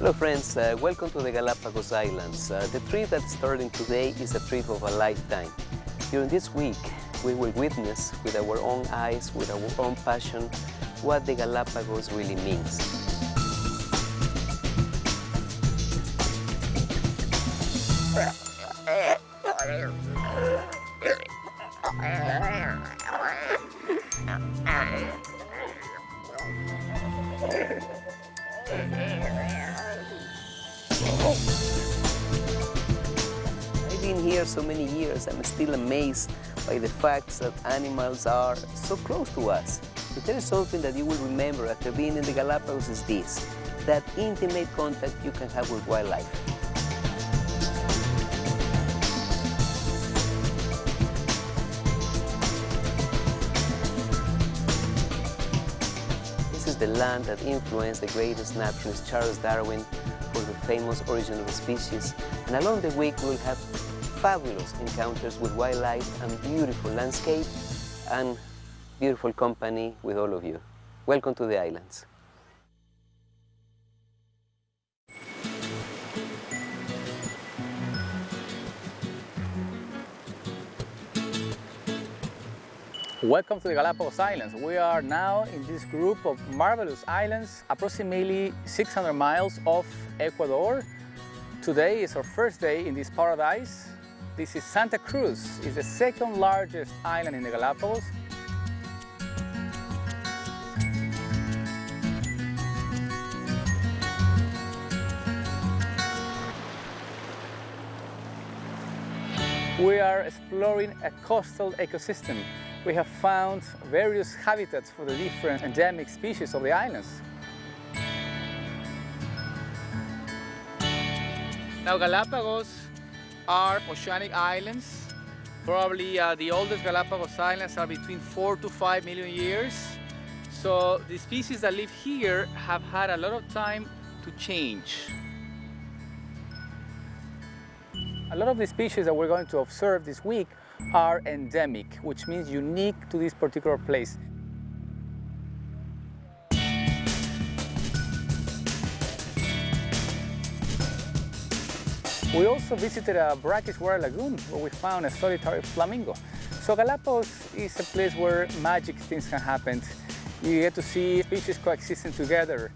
Hello friends, welcome to the Galapagos Islands. The trip that's starting today is a trip of a lifetime. During this week, we will witness with our own eyes, with our own passion, what the Galapagos really means. I've been here so many years, I'm still amazed by the facts that animals are so close to us. If there is something that you will remember after being in the Galapagos is this, that intimate contact you can have with wildlife. This is the land that influenced the greatest naturalist Charles Darwin for the famous Origin of the Species, and along the week we will have fabulous encounters with wildlife and beautiful landscape and beautiful company with all of you. Welcome to the islands. Welcome to the Galapagos Islands. We are now in this group of marvelous islands, approximately 600 miles off Ecuador. Today is our first day in this paradise. This is Santa Cruz. It's the second largest island in the Galapagos. We are exploring a coastal ecosystem. We have found various habitats for the different endemic species of the islands. Now, Galapagos are oceanic islands. Probably the oldest Galapagos islands are between 4 to 5 million years. So the species that live here have had a lot of time to change. A lot of the species that we're going to observe this week are endemic, which means unique to this particular place. We also visited a brackish water lagoon where we found a solitary flamingo. So Galapagos is a place where magic things can happen. You get to see species coexisting together.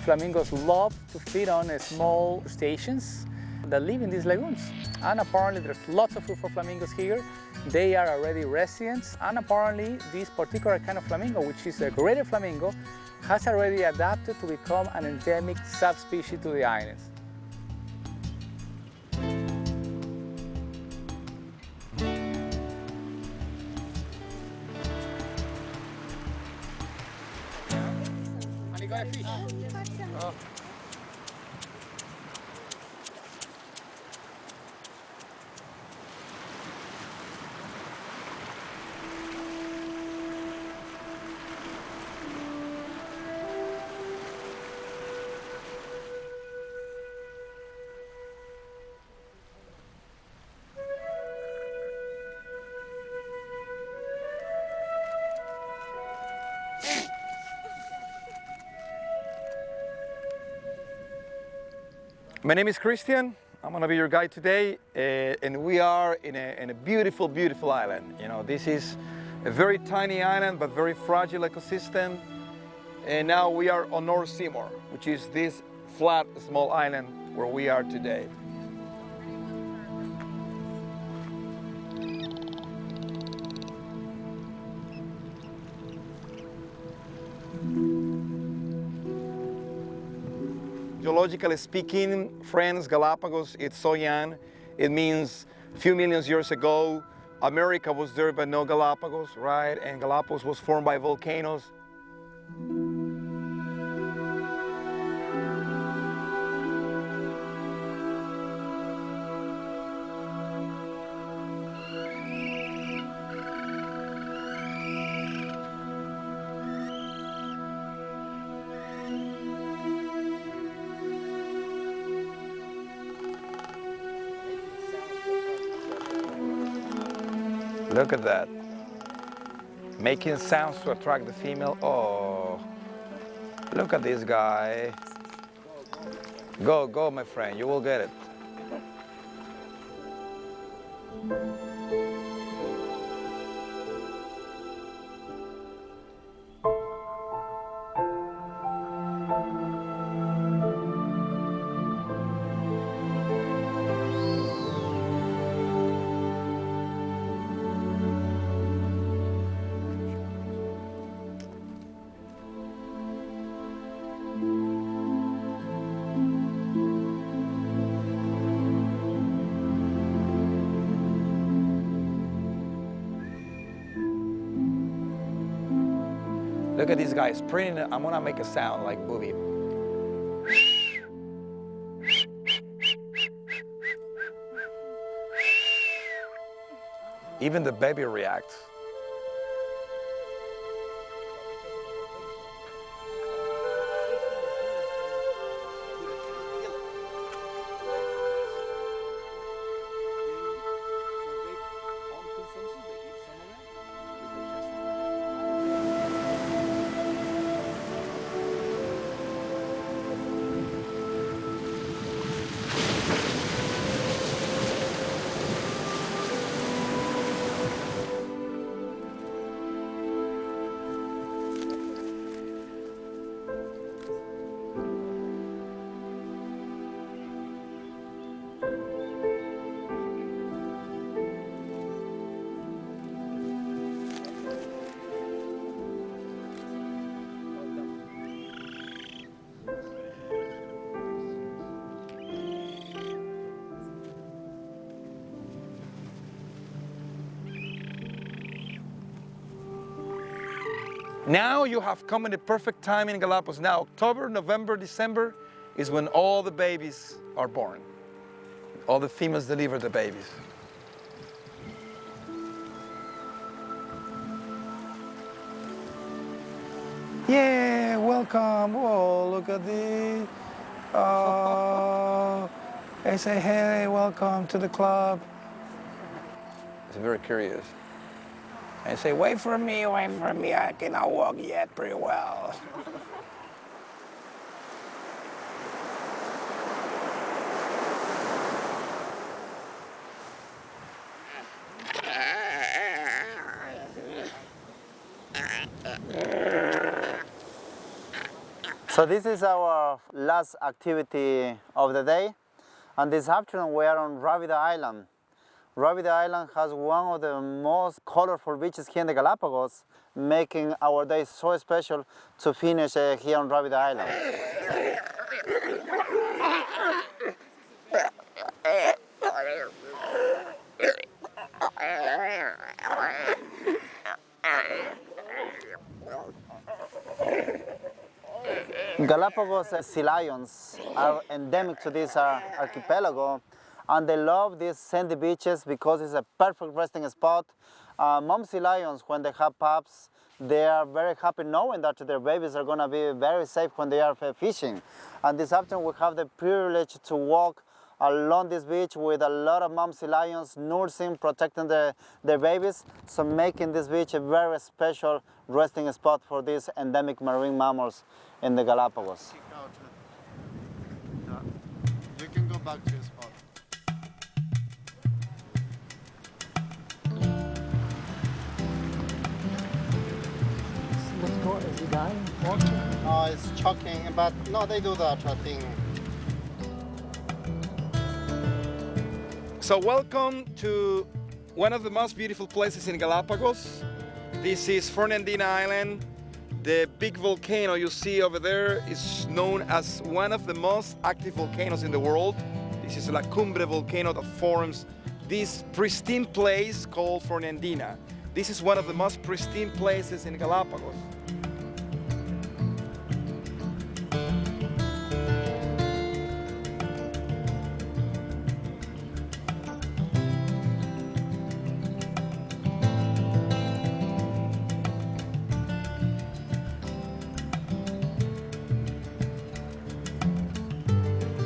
Flamingos love to feed on small crustaceans that live in these lagoons. And apparently there's lots of food for flamingos here. They are already residents, and apparently this particular kind of flamingo, which is a greater flamingo, has already adapted to become an endemic subspecies to the islands. And you got a fish? Oh. My name is Christian. I'm going to be your guide today, and we are in a beautiful, beautiful island. You know, this is a very tiny island, but very fragile ecosystem. And now we are on North Seymour, which is this flat, small island where we are today. Geologically speaking, friends, Galapagos, it's so young. It means a few million years ago, America was there but no Galapagos, right? And Galapagos was formed by volcanoes. Look at that. making sounds to attract the female. Oh, look at this guy. Go, go, my friend, you will get it. Look at these guys sprinting. I'm gonna make a sound like booby. Even the baby reacts. Now you have come in the perfect time in Galapagos. Now, October, November, December is when all the babies are born. All the females deliver the babies. Yeah, welcome. Whoa, look at this. Oh, they say, hey, welcome to the club. It's very curious. I say, wait for me, I cannot walk yet pretty well. So this is our last activity of the day, and this afternoon we are on Rabbit Island. Rabbit Island has one of the most colorful beaches here in the Galapagos, making our day so special to finish here on Rabbit Island. Galapagos sea lions are endemic to this archipelago, and they love these sandy beaches because it's a perfect resting spot. Mom sea lions, when they have pups, they are very happy knowing that their babies are going to be very safe when they are fishing. And this afternoon we have the privilege to walk along this beach with a lot of mom sea lions nursing, protecting their babies, so making this beach a very special resting spot for these endemic marine mammals in the Galapagos. You can go back to your spot. What's going on? Is he dying? No, it's choking, but no, they do that thing. So welcome to one of the most beautiful places in Galapagos. This is Fernandina Island. The big volcano you see over there is known as one of the most active volcanoes in the world. This is La Cumbre volcano that forms this pristine place called Fernandina. This is one of the most pristine places in Galapagos.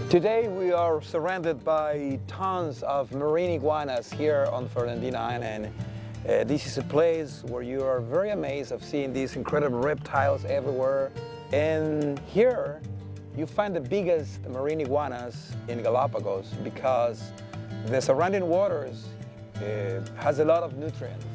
Today we are surrounded by tons of marine iguanas here on Fernandina Island. This is a place where you are very amazed of seeing these incredible reptiles everywhere. And here you find the biggest marine iguanas in Galapagos because the surrounding waters has a lot of nutrients.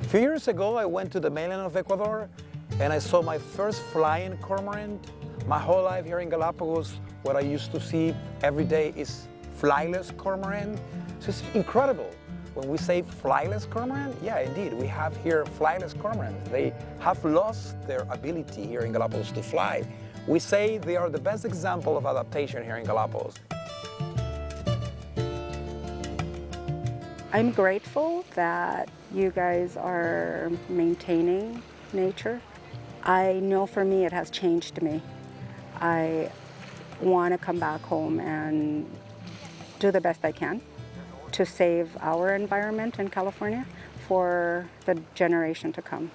A few years ago, I went to the mainland of Ecuador and I saw my first flying cormorant. My whole life here in Galapagos, what I used to see every day is flyless cormorant. So it's incredible. When we say flyless cormorant, yeah, indeed, we have here flyless cormorants. They have lost their ability here in Galapagos to fly. We say they are the best example of adaptation here in Galapagos. I'm grateful that you guys are maintaining nature. I know for me it has changed me. I want to come back home and do the best I can to save our environment in California for the generation to come.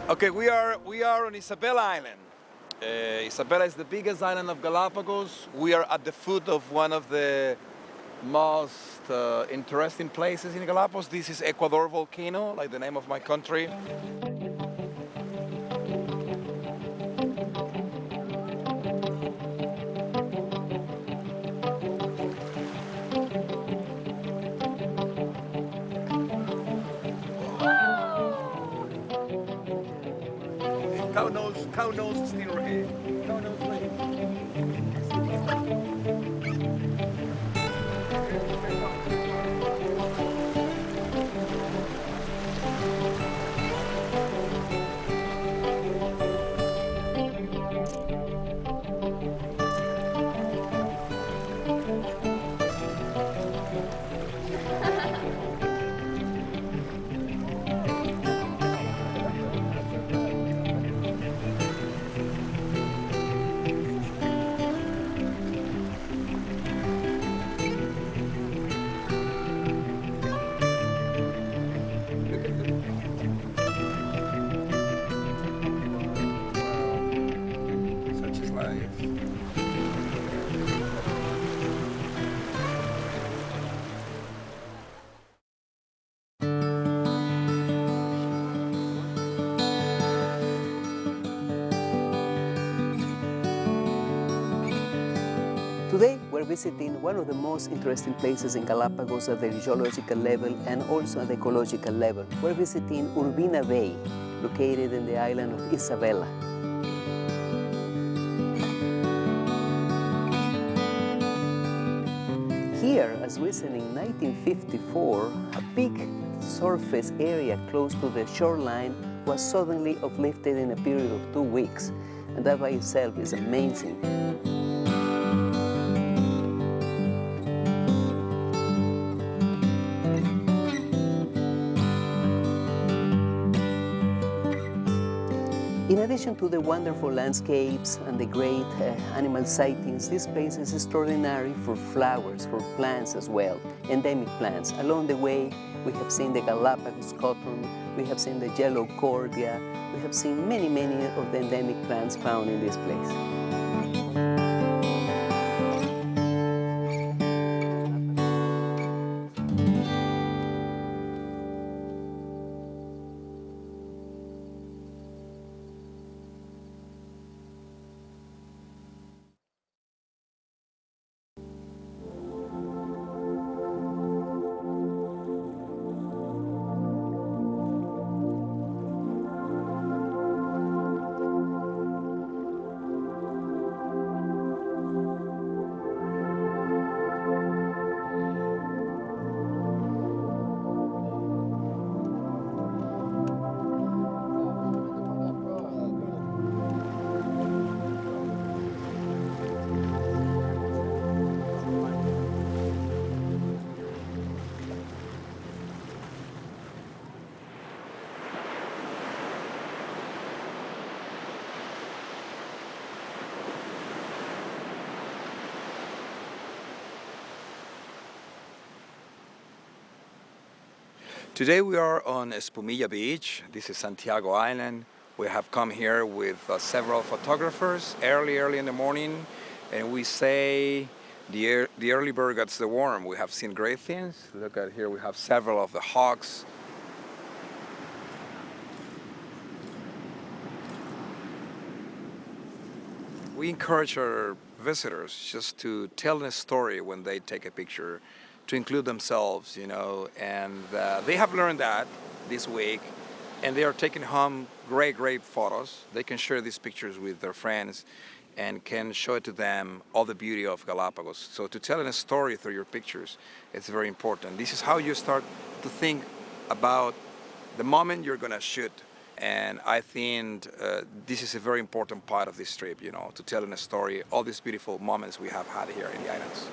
Okay, we are on Isabella Island. Isabella is the biggest island of Galapagos. We are at the foot of one of the most interesting places in Galapagos. This is Ecuador volcano, like the name of my country. Cow nose still right. Cow nose ready. Today, we're visiting one of the most interesting places in Galapagos at the geological level and also at the ecological level. We're visiting Urbina Bay, located in the island of Isabela. Here, as recent in 1954, a big surface area close to the shoreline was suddenly uplifted in a period of 2 weeks, and that by itself is amazing. In addition to the wonderful landscapes and the great animal sightings, this place is extraordinary for flowers, for plants as well, endemic plants. Along the way, we have seen the Galapagos cotton, we have seen the yellow cordia, we have seen many of the endemic plants found in this place. Today we are on Espumilla Beach. This is Santiago Island. We have come here with several photographers early in the morning, and we say the early bird gets the worm. We have seen great things. Look at here, we have several of the hawks. We encourage our visitors just to tell a story when they take a picture, to include themselves, you know, and they have learned that this week, and they are taking home great photos. They can share these pictures with their friends and can show it to them all the beauty of Galapagos. So to tell a story through your pictures, it's very important. This is how you start to think about the moment you're gonna shoot. And I think this is a very important part of this trip, you know, to tell a story, all these beautiful moments we have had here in the islands.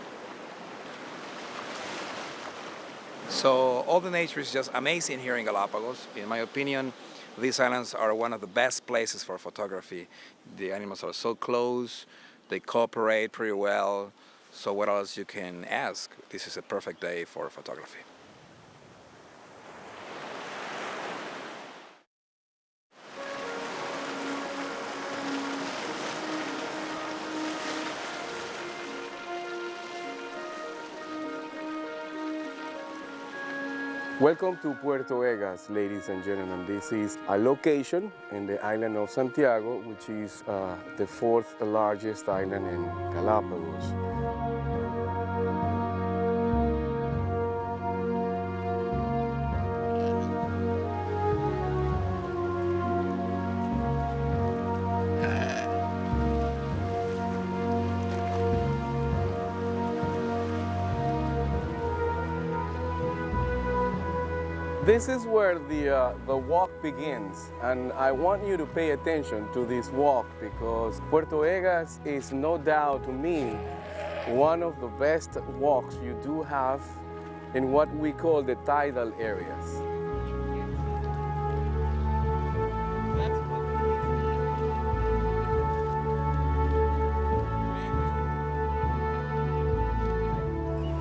So all the nature is just amazing here in Galapagos. In my opinion, these islands are one of the best places for photography. The animals are so close, they cooperate pretty well. So what else you can ask? This is a perfect day for photography. Welcome to Puerto Egas, ladies and gentlemen. This is a location in the island of Santiago, which is the 4th largest island in Galapagos. This is where the walk begins, and I want you to pay attention to this walk because Puerto Egas is no doubt to me one of the best walks you do have in what we call the tidal areas.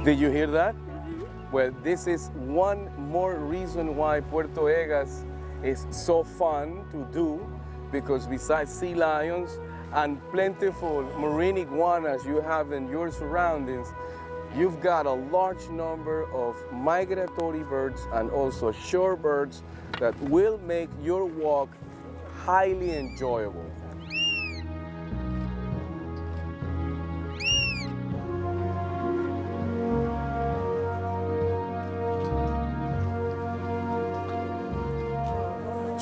Did you hear that? Well, this is one more reason why Puerto Egas is so fun to do, because besides sea lions and plentiful marine iguanas you have in your surroundings, you've got a large number of migratory birds and also shorebirds that will make your walk highly enjoyable.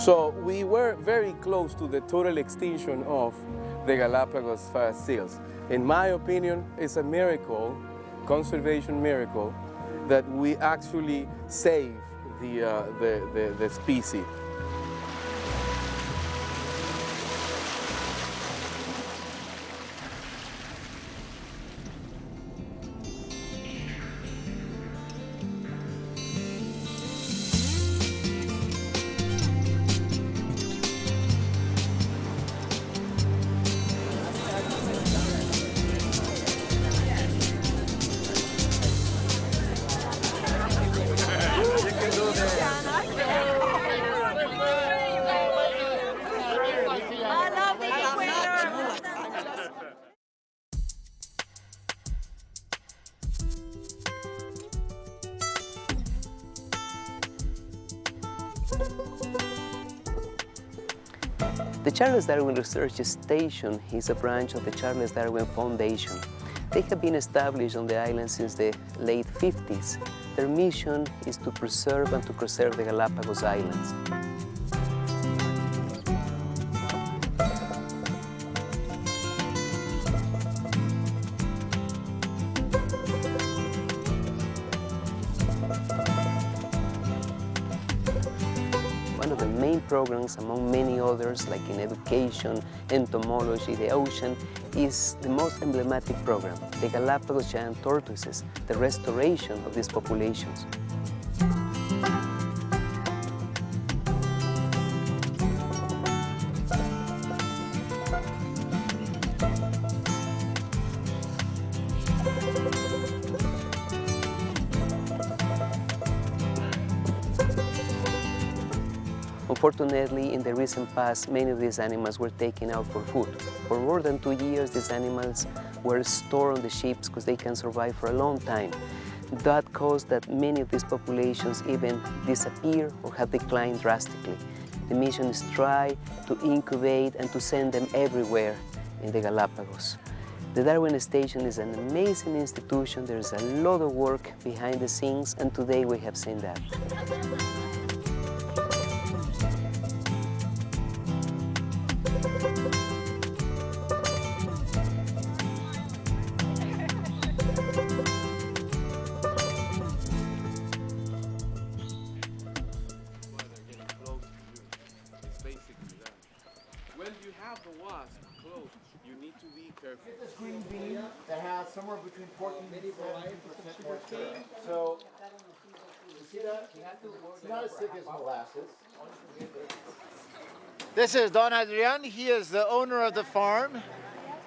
So we were very close to the total extinction of the Galapagos seals. In my opinion, it's a miracle, conservation miracle, that we actually saved the species. The Charles Darwin Research Station is a branch of the Charles Darwin Foundation. They have been established on the island since the late 50s. Their mission is to preserve and to conserve the Galapagos Islands. One of the main programs, among many others, like in education, entomology, the ocean, is the most emblematic program, the Galapagos giant tortoises, the restoration of these populations. Unfortunately, in the recent past, many of these animals were taken out for food. For more than 2 years, these animals were stored on the ships because they can survive for a long time. That caused that many of these populations even disappear or have declined drastically. The mission is try to incubate and to send them everywhere in the Galapagos. The Darwin Station is an amazing institution. There's a lot of work behind the scenes, and today we have seen that. When you have the wasp close, you need to be careful. This green bean that has somewhere between 14 and 17% moisture. So, you see that? It's not as thick as molasses. This is Don Adrian. He is the owner of the farm,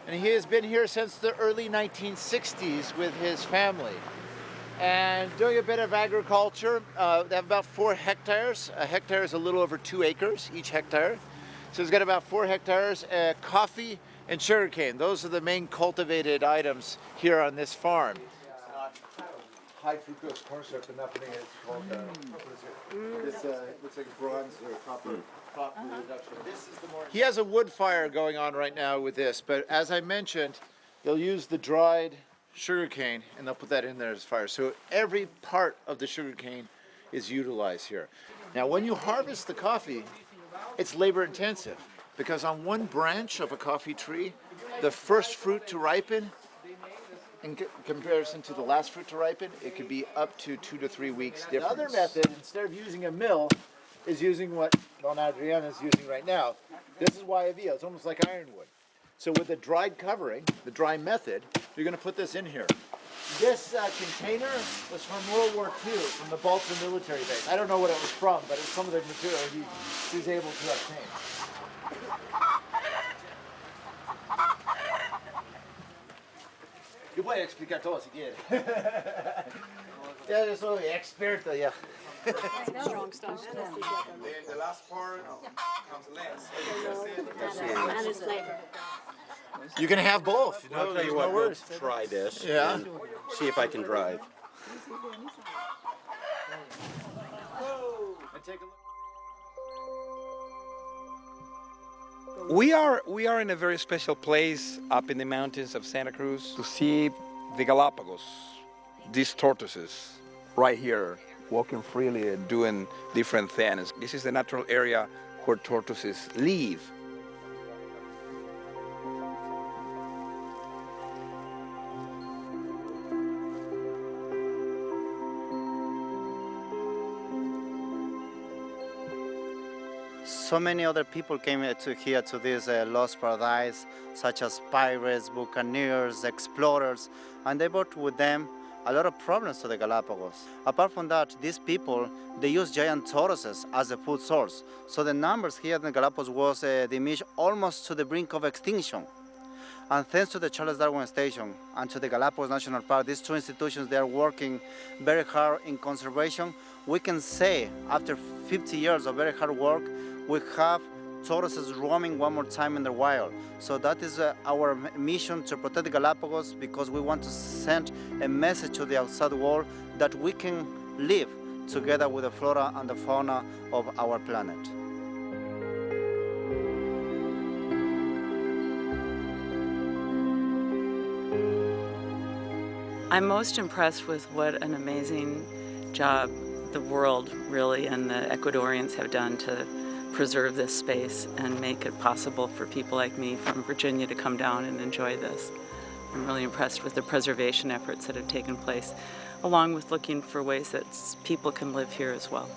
and he has been here since the early 1960s with his family. And doing a bit of agriculture. They have about 4 hectares. A hectare is a little over 2 acres, each hectare. So he's got about 4 hectares, coffee and sugarcane. Those are the main cultivated items here on this farm. High fructose corn syrup, and nothing is called, this looks like bronze or copper reduction. He has a wood fire going on right now with this, but as I mentioned, they'll use the dried sugarcane and they'll put that in there as fire. So every part of the sugarcane is utilized here. Now when you harvest the coffee, it's labor intensive because on one branch of a coffee tree, the first fruit to ripen, in comparison to the last fruit to ripen, it could be up to 2 to 3 weeks difference. The other method, instead of using a mill, is using what Don Adrian is using right now. This is guayabilla. It's almost like ironwood. So with the dried covering, the dry method, you're going to put this in here. This container was from World War II, from the Baltimore military base. I don't know what it was from, but it's some of the material he was able to obtain. Yo voy a explicar todo si quiere. Ya yo soy experto ya. Strong stuff. The last part comes last. And its flavor. You can have both. You know, I'll tell you what, we'll try this and see if I can drive. We are in a very special place up in the mountains of Santa Cruz to see the Galapagos, these tortoises right here, walking freely and doing different things. This is the natural area where tortoises live. So many other people came here to this lost paradise, such as pirates, buccaneers, explorers, and they brought with them a lot of problems to the Galapagos. Apart from that, these people, they use giant tortoises as a food source. So the numbers here in the Galapagos was diminished almost to the brink of extinction. And thanks to the Charles Darwin Station and to the Galapagos National Park, these two institutions, they are working very hard in conservation. We can say, after 50 years of very hard work, we have tortoises roaming one more time in the wild. So that is our mission, to protect the Galapagos, because we want to send a message to the outside world that we can live together with the flora and the fauna of our planet. I'm most impressed with what an amazing job the world really and the Ecuadorians have done to preserve this space and make it possible for people like me from Virginia to come down and enjoy this. I'm really impressed with the preservation efforts that have taken place, along with looking for ways that people can live here as well.